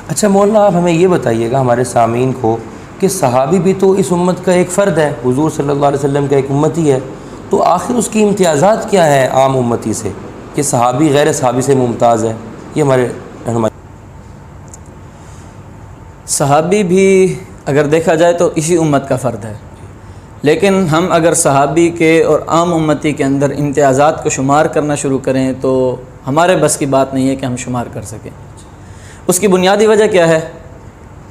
اچھا مولانا آپ ہمیں یہ بتائیے گا ہمارے سامعین کو کہ صحابی بھی تو اس امت کا ایک فرد ہے، حضور صلی اللہ علیہ وسلم کا ایک امتی ہے، تو آخر اس کی امتیازات کیا ہیں عام امتی سے کہ صحابی غیر صحابی سے ممتاز ہے؟ یہ ہمارے رہنما۔ صحابی بھی اگر دیکھا جائے تو اسی امت کا فرد ہے، لیکن ہم اگر صحابی کے اور عام امتی کے اندر امتیازات کو شمار کرنا شروع کریں تو ہمارے بس کی بات نہیں ہے کہ ہم شمار کر سکیں۔ اس کی بنیادی وجہ کیا ہے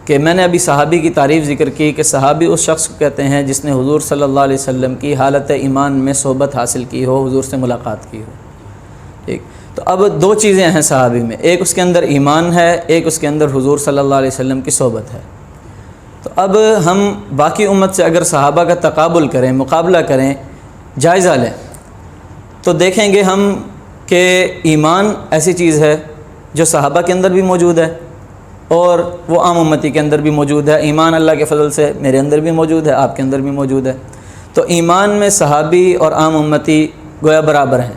کہ میں نے ابھی صحابی کی تعریف ذکر کی کہ صحابی اس شخص کو کہتے ہیں جس نے حضور صلی اللہ علیہ وسلم کی حالت ایمان میں صحبت حاصل کی ہو، حضور سے ملاقات کی ہو۔ ٹھیک، تو اب دو چیزیں ہیں صحابی میں، ایک اس کے اندر ایمان ہے، ایک اس کے اندر حضور صلی اللہ علیہ وسلم کی صحبت ہے۔ تو اب ہم باقی امت سے اگر صحابہ کا تقابل کریں، مقابلہ کریں، جائزہ لیں، تو دیکھیں گے ہم کہ ایمان ایسی چیز ہے جو صحابہ کے اندر بھی موجود ہے اور وہ عام امتی کے اندر بھی موجود ہے۔ ایمان اللہ کے فضل سے میرے اندر بھی موجود ہے، آپ کے اندر بھی موجود ہے۔ تو ایمان میں صحابی اور عام امتی گویا برابر ہیں،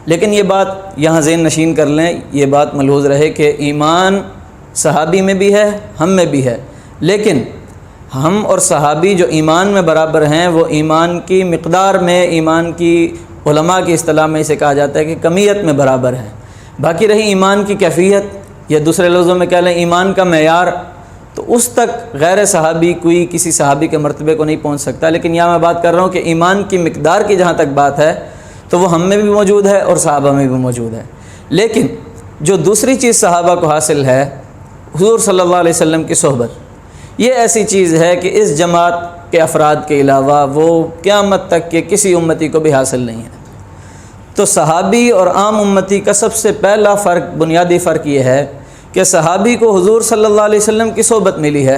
لیکن یہ بات یہاں ذہن نشین کر لیں، یہ بات ملحوظ رہے کہ ایمان صحابی میں بھی ہے، ہم میں بھی ہے، لیکن ہم اور صحابی جو ایمان میں برابر ہیں وہ ایمان کی مقدار میں، ایمان کی علماء کی اصطلاح میں اسے کہا جاتا ہے کہ کمیت میں برابر ہیں۔ باقی رہی ایمان کی کیفیت یا دوسرے لفظوں میں کہہ لیں ایمان کا معیار، تو اس تک غیر صحابی کوئی کسی صحابی کے مرتبے کو نہیں پہنچ سکتا، لیکن یہاں میں بات کر رہا ہوں کہ ایمان کی مقدار کی جہاں تک بات ہے تو وہ ہم میں بھی موجود ہے اور صحابہ میں بھی موجود ہے۔ لیکن جو دوسری چیز صحابہ کو حاصل ہے، حضور صلی اللہ علیہ وسلم کی صحبت، یہ ایسی چیز ہے کہ اس جماعت کے افراد کے علاوہ وہ قیامت تک کے کسی امتی کو بھی حاصل نہیں ہے۔ تو صحابی اور عام امتی کا سب سے پہلا فرق، بنیادی فرق یہ ہے کہ صحابی کو حضور صلی اللہ علیہ وسلم کی صحبت ملی ہے،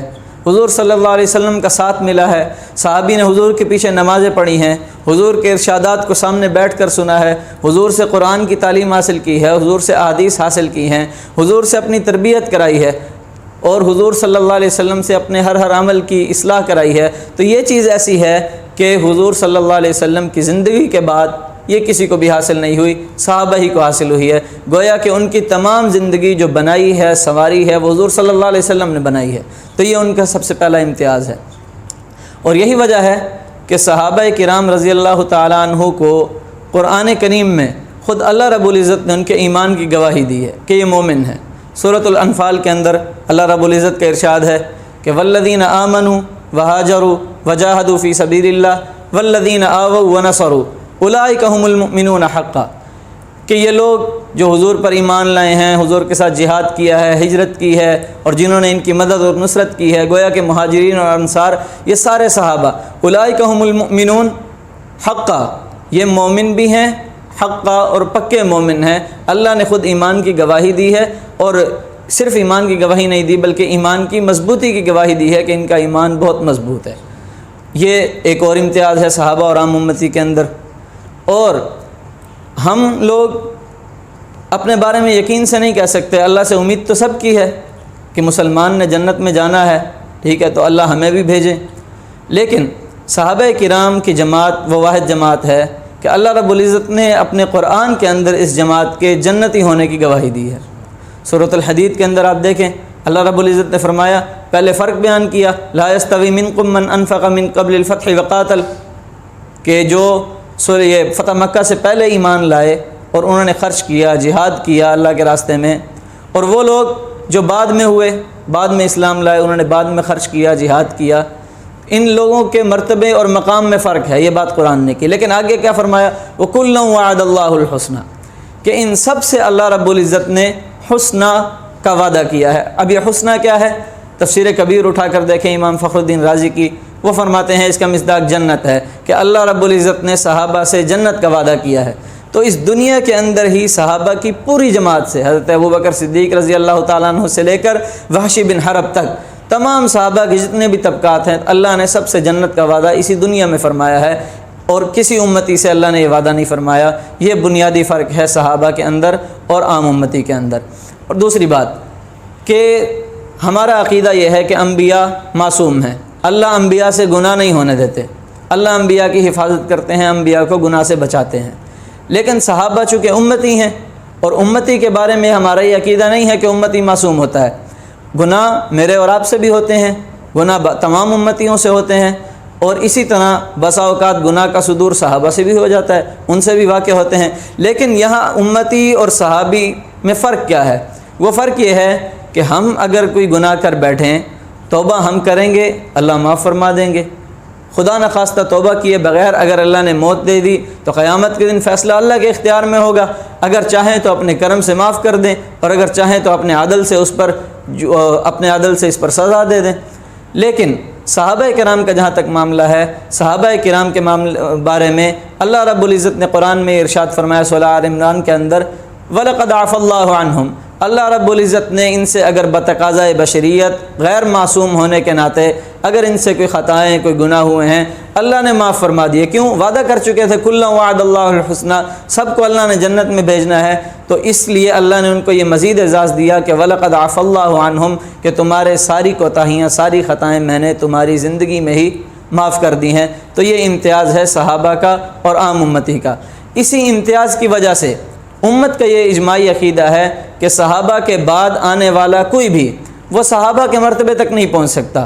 حضور صلی اللہ علیہ وسلم کا ساتھ ملا ہے، صحابی نے حضور کے پیچھے نمازیں پڑھی ہیں، حضور کے ارشادات کو سامنے بیٹھ کر سنا ہے، حضور سے قرآن کی تعلیم حاصل کی ہے، حضور سے احادیث حاصل کی ہیں، حضور سے اپنی تربیت کرائی ہے اور حضور صلی اللہ علیہ وسلم سے اپنے ہر عمل کی اصلاح کرائی ہے۔ تو یہ چیز ایسی ہے کہ حضور صلی اللہ علیہ وسلم کی زندگی کے بعد یہ کسی کو بھی حاصل نہیں ہوئی، صحابہ ہی کو حاصل ہوئی ہے۔ گویا کہ ان کی تمام زندگی جو بنائی ہے، سنواری ہے، وہ حضور صلی اللہ علیہ وسلم نے بنائی ہے۔ تو یہ ان کا سب سے پہلا امتیاز ہے، اور یہی وجہ ہے کہ صحابہ کرام رضی اللہ تعالیٰ عنہ کو قرآن کریم میں خود اللہ رب العزت نے ان کے ایمان کی گواہی دی ہے کہ یہ مومن ہیں۔ سورۃ الانفال کے اندر اللہ رب العزت کا ارشاد ہے کہ والذین آمنوا وہاجروا وجاہدوا فی سبیل اللہ والذین آووا ونصروا اولئک ھم المؤمنون حقا، کہ یہ لوگ جو حضور پر ایمان لائے ہیں، حضور کے ساتھ جہاد کیا ہے، ہجرت کی ہے، اور جنہوں نے ان کی مدد اور نصرت کی ہے، گویا کہ مہاجرین اور انصار، یہ سارے صحابہ، اولئک ھم المؤمنون حقا، یہ مومن بھی ہیں، حقا اور پکے مومن ہیں۔ اللہ نے خود ایمان کی گواہی دی ہے، اور صرف ایمان کی گواہی نہیں دی بلکہ ایمان کی مضبوطی کی گواہی دی ہے کہ ان کا ایمان بہت مضبوط ہے۔ یہ ایک اور امتیاز ہے صحابہ اور عام امتی کے اندر۔ اور ہم لوگ اپنے بارے میں یقین سے نہیں کہہ سکتے، اللہ سے امید تو سب کی ہے کہ مسلمان نے جنت میں جانا ہے، ٹھیک ہے، تو اللہ ہمیں بھی بھیجے، لیکن صحابہ کرام کی جماعت وہ واحد جماعت ہے کہ اللہ رب العزت نے اپنے قرآن کے اندر اس جماعت کے جنتی ہونے کی گواہی دی ہے۔ سورۃ الحدید کے اندر آپ دیکھیں اللہ رب العزت نے فرمایا، پہلے فرق بیان کیا، لا یستوی منکم من انفق من قبل الفتح وقاتل، کہ جو یہ فتح مکہ سے پہلے ایمان لائے اور انہوں نے خرچ کیا، جہاد کیا اللہ کے راستے میں، اور وہ لوگ جو بعد میں ہوئے، بعد میں اسلام لائے، انہوں نے بعد میں خرچ کیا، جہاد کیا، ان لوگوں کے مرتبے اور مقام میں فرق ہے، یہ بات قرآن نے کی۔ لیکن آگے کیا فرمایا، وَكُلًّا وَعَدَ اللَّهُ الْحُسْنَى، کہ ان سب سے اللہ رب العزت نے حسنہ کا وعدہ کیا ہے۔ اب یہ حسنہ کیا ہے؟ تفسیر کبیر اٹھا کر دیکھیں امام فخر الدین رازی کی، وہ فرماتے ہیں اس کا مصداق جنت ہے، کہ اللہ رب العزت نے صحابہ سے جنت کا وعدہ کیا ہے۔ تو اس دنیا کے اندر ہی صحابہ کی پوری جماعت سے، حضرت ابوبکر صدیق رضی اللہ تعالیٰ عنہ سے لے کر وحشی بن حرب تک، تمام صحابہ کے جتنے بھی طبقات ہیں، اللہ نے سب سے جنت کا وعدہ اسی دنیا میں فرمایا ہے، اور کسی امتی سے اللہ نے یہ وعدہ نہیں فرمایا۔ یہ بنیادی فرق ہے صحابہ کے اندر اور عام امتی کے اندر۔ اور دوسری بات کہ ہمارا عقیدہ یہ ہے کہ انبیاء معصوم ہیں، اللہ انبیاء سے گناہ نہیں ہونے دیتے، اللہ انبیاء کی حفاظت کرتے ہیں، انبیاء کو گناہ سے بچاتے ہیں۔ لیکن صحابہ چونکہ امتی ہیں، اور امتی کے بارے میں ہمارا یہ عقیدہ نہیں ہے کہ امتی معصوم ہوتا ہے، گناہ میرے اور آپ سے بھی ہوتے ہیں، گناہ تمام امتیوں سے ہوتے ہیں، اور اسی طرح بسا اوقات گناہ کا صدور صحابہ سے بھی ہو جاتا ہے، ان سے بھی واقع ہوتے ہیں۔ لیکن یہاں امتی اور صحابی میں فرق کیا ہے؟ وہ فرق یہ ہے کہ ہم اگر کوئی گناہ کر بیٹھیں، توبہ ہم کریں گے، اللہ معاف فرما دیں گے۔ خدا نخواستہ توبہ کیے بغیر اگر اللہ نے موت دے دی تو قیامت کے دن فیصلہ اللہ کے اختیار میں ہوگا، اگر چاہیں تو اپنے کرم سے معاف کر دیں، اور اگر چاہیں تو اپنے عدل سے اس پر سزا دے دیں۔ لیکن صحابہ کرام کا جہاں تک معاملہ ہے، صحابہ کرام کے بارے میں اللہ رب العزت نے قرآن میں ارشاد فرمایا سورہ آل عمران کے اندر، وَلَقَدْ عَفَا اللَّهُ عَنْهُمْ، اللہ رب العزت نے ان سے اگر بتقاضۂ بشریت غیر معصوم ہونے کے ناطے اگر ان سے کوئی خطائیں کوئی گناہ ہوئے ہیں، اللہ نے معاف فرما دیے۔ کیوں؟ وعدہ کر چکے تھے کُلًّا وَعَدَ اللَّهُ الْحُسْنَىٰ، سب کو اللہ نے جنت میں بھیجنا ہے، تو اس لیے اللہ نے ان کو یہ مزید اعزاز دیا کہ وَلَقَدْ عَفَا اللَّهُ عَنْهُمْ، کہ تمہارے ساری کوتاہیاں ساری خطائیں میں نے تمہاری زندگی میں ہی معاف کر دی ہیں۔ تو یہ امتیاز ہے صحابہ کا اور عام امتی کا۔ اسی امتیاز کی وجہ سے امت کا یہ اجماعی عقیدہ ہے کہ صحابہ کے بعد آنے والا کوئی بھی وہ صحابہ کے مرتبے تک نہیں پہنچ سکتا۔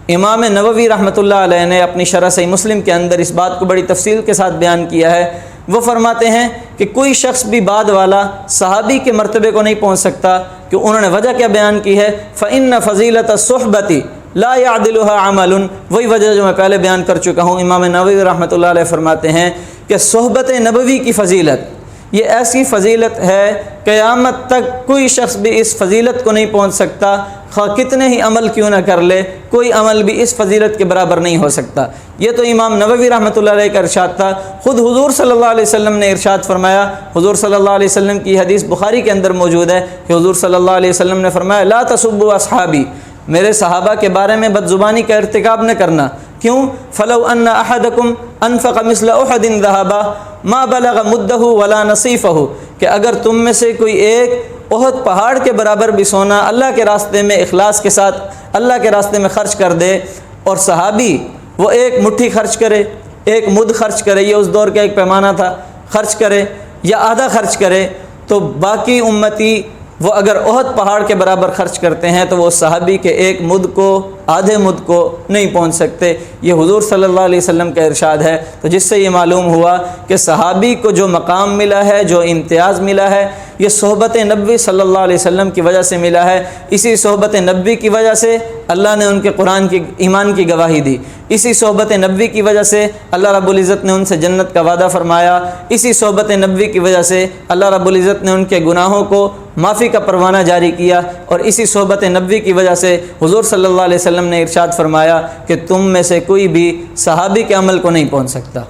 امام نووی رحمۃ اللہ علیہ نے اپنی شرح صحیح مسلم کے اندر اس بات کو بڑی تفصیل کے ساتھ بیان کیا ہے۔ وہ فرماتے ہیں کہ کوئی شخص بھی بعد والا صحابی کے مرتبے کو نہیں پہنچ سکتا، کہ انہوں نے وجہ کیا بیان کی ہے، فَإِنَّ فَضِيلَةَ الصُّحْبَةِ لا يعدلها عمل، وہی وجہ جو میں پہلے بیان کر چکا ہوں۔ امام نووی رحمۃ اللہ علیہ فرماتے ہیں کہ صحبت نبوی کی فضیلت یہ ایسی فضیلت ہے قیامت تک کوئی شخص بھی اس فضیلت کو نہیں پہنچ سکتا، خواہ کتنے ہی عمل کیوں نہ کر لے، کوئی عمل بھی اس فضیلت کے برابر نہیں ہو سکتا۔ یہ تو امام نووی رحمۃ اللہ علیہ کا ارشاد تھا۔ خود حضور صلی اللہ علیہ وسلم نے ارشاد فرمایا، حضور صلی اللہ علیہ وسلم کی حدیث بخاری کے اندر موجود ہے کہ حضور صلی اللہ علیہ وسلم نے فرمایا، لا تسبوا اصحابی، میرے صحابہ کے بارے میں بد زبانی کا ارتکاب نہ کرنا۔ کیوں؟ فلو ان احدکم انفق مثل احد ذهبا ما بلغ مدہ ولا نصیفہ، کہ اگر تم میں سے کوئی ایک احد پہاڑ کے برابر بھی سونا اللہ کے راستے میں اخلاص کے ساتھ اللہ کے راستے میں خرچ کر دے، اور صحابی وہ ایک مٹھی خرچ کرے، ایک مد خرچ کرے، یہ اس دور کا ایک پیمانہ تھا، خرچ کرے یا آدھا خرچ کرے، تو باقی امتی وہ اگر احد پہاڑ کے برابر خرچ کرتے ہیں تو وہ صحابی کے ایک مد کو آدھے مد کو نہیں پہنچ سکتے۔ یہ حضور صلی اللہ علیہ وسلم کا ارشاد ہے۔ تو جس سے یہ معلوم ہوا کہ صحابی کو جو مقام ملا ہے، جو امتیاز ملا ہے، یہ صحبت نبوی صلی اللہ علیہ وسلم کی وجہ سے ملا ہے۔ اسی صحبت نبوی کی وجہ سے اللہ نے ان کے قرآن کی ایمان کی گواہی دی، اسی صحبت نبوی کی وجہ سے اللہ رب العزت نے ان سے جنت کا وعدہ فرمایا، اسی صحبت نبوی کی وجہ سے اللہ رب العزت نے ان کے گناہوں کو معافی کا پروانہ جاری کیا، اور اسی صحبت نبوی کی وجہ سے حضور صلی اللہ علیہ وسلم نے ارشاد فرمایا کہ تم میں سے کوئی بھی صحابی کے عمل کو نہیں پہنچ سکتا۔